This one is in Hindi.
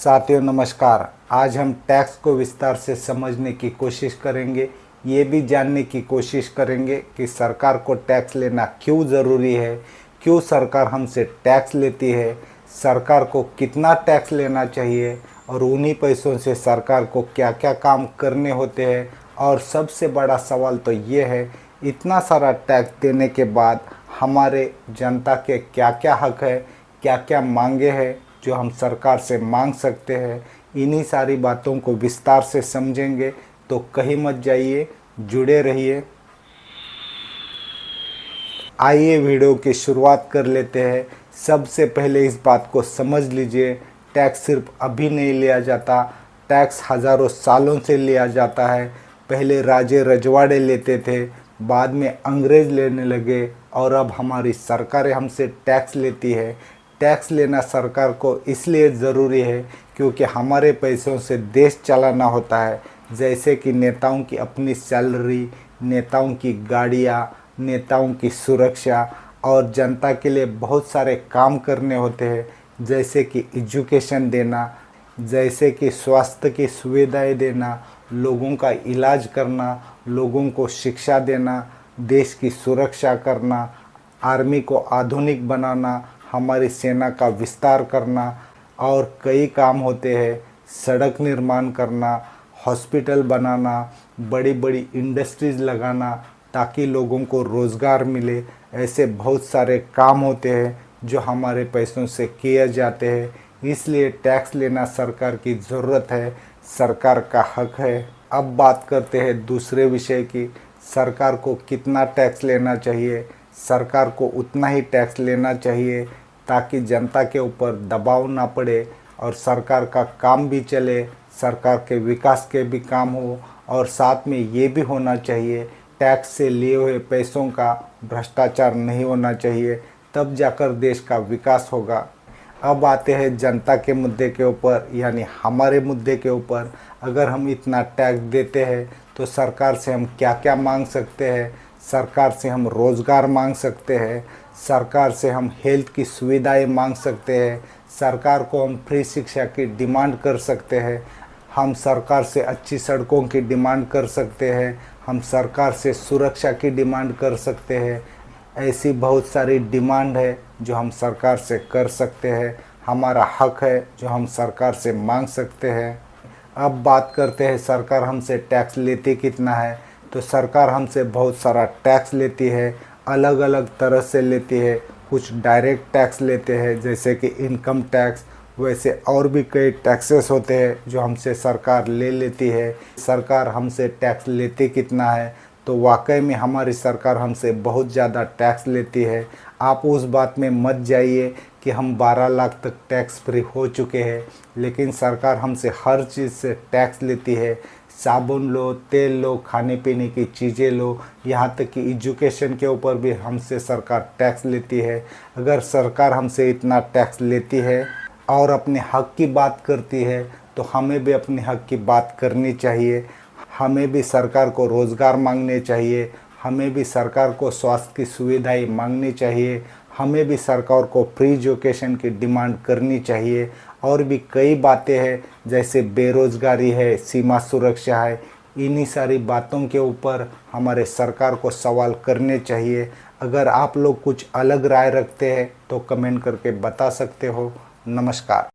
साथियों नमस्कार। आज हम टैक्स को विस्तार से समझने की कोशिश करेंगे। ये भी जानने की कोशिश करेंगे कि सरकार को टैक्स लेना क्यों ज़रूरी है, क्यों सरकार हमसे टैक्स लेती है, सरकार को कितना टैक्स लेना चाहिए और उन्हीं पैसों से सरकार को क्या क्या काम करने होते हैं। और सबसे बड़ा सवाल तो ये है, इतना सारा टैक्स देने के बाद हमारे जनता के क्या क्या हक है, क्या क्या मांगे हैं जो हम सरकार से मांग सकते हैं। इन्हीं सारी बातों को विस्तार से समझेंगे, तो कहीं मत जाइए, जुड़े रहिए। आइए वीडियो की शुरुआत कर लेते हैं। सबसे पहले इस बात को समझ लीजिए, टैक्स सिर्फ अभी नहीं लिया जाता, टैक्स हज़ारों सालों से लिया जाता है। पहले राजे रजवाड़े लेते थे, बाद में अंग्रेज़ लेने लगे और अब हमारी सरकारें हमसे टैक्स लेती है। टैक्स लेना सरकार को इसलिए ज़रूरी है क्योंकि हमारे पैसों से देश चलाना होता है। जैसे कि नेताओं की अपनी सैलरी, नेताओं की गाड़ियाँ, नेताओं की सुरक्षा और जनता के लिए बहुत सारे काम करने होते हैं। जैसे कि एजुकेशन देना, जैसे कि स्वास्थ्य की सुविधाएं देना, लोगों का इलाज करना, लोगों को शिक्षा देना, देश की सुरक्षा करना, आर्मी को आधुनिक बनाना, हमारी सेना का विस्तार करना और कई काम होते हैं। सड़क निर्माण करना, हॉस्पिटल बनाना, बड़ी बड़ी इंडस्ट्रीज़ लगाना ताकि लोगों को रोज़गार मिले। ऐसे बहुत सारे काम होते हैं जो हमारे पैसों से किए जाते हैं। इसलिए टैक्स लेना सरकार की ज़रूरत है, सरकार का हक है। अब बात करते हैं दूसरे विषय की, सरकार को कितना टैक्स लेना चाहिए। सरकार को उतना ही टैक्स लेना चाहिए ताकि जनता के ऊपर दबाव ना पड़े और सरकार का काम भी चले, सरकार के विकास के भी काम हो। और साथ में ये भी होना चाहिए, टैक्स से लिए हुए पैसों का भ्रष्टाचार नहीं होना चाहिए, तब जाकर देश का विकास होगा। अब आते हैं जनता के मुद्दे के ऊपर, यानी हमारे मुद्दे के ऊपर। अगर हम इतना टैक्स देते हैं तो सरकार से हम क्या क्या मांग सकते हैं। सरकार से हम रोज़गार मांग सकते हैं, सरकार से हम हेल्थ की सुविधाएं मांग सकते हैं, सरकार को हम फ्री शिक्षा की डिमांड कर सकते हैं, हम सरकार से अच्छी सड़कों की डिमांड कर सकते हैं, हम सरकार से सुरक्षा की डिमांड कर सकते हैं। ऐसी बहुत सारी डिमांड है जो हम सरकार से कर सकते हैं। हमारा हक है जो हम सरकार से मांग सकते हैं। अब बात करते हैं सरकार हमसे टैक्स लेती कितना है। तो सरकार हमसे बहुत सारा टैक्स लेती है, अलग अलग तरह से लेती है। कुछ डायरेक्ट टैक्स लेते हैं जैसे कि इनकम टैक्स, वैसे और भी कई टैक्सेस होते हैं जो हमसे सरकार ले लेती है। सरकार हमसे टैक्स लेती कितना है, तो वाकई में हमारी सरकार हमसे बहुत ज़्यादा टैक्स लेती है। आप उस बात में मत जाइए कि हम 12 लाख तक टैक्स फ्री हो चुके हैं, लेकिन सरकार हमसे हर चीज़ से टैक्स लेती है। साबुन लो, तेल लो, खाने पीने की चीज़ें लो, यहाँ तक कि एजुकेशन के ऊपर भी हमसे सरकार टैक्स लेती है। अगर सरकार हमसे इतना टैक्स लेती है और अपने हक की बात करती है, तो हमें भी अपने हक की बात करनी चाहिए। हमें भी सरकार को रोज़गार मांगने चाहिए, हमें भी सरकार को स्वास्थ्य की सुविधाएं मांगनी चाहिए, हमें भी सरकार को फ्री एजुकेशन की डिमांड करनी चाहिए। और भी कई बातें हैं जैसे बेरोज़गारी है, सीमा सुरक्षा है। इन्हीं सारी बातों के ऊपर हमारे सरकार को सवाल करने चाहिए। अगर आप लोग कुछ अलग राय रखते हैं तो कमेंट करके बता सकते हो। नमस्कार।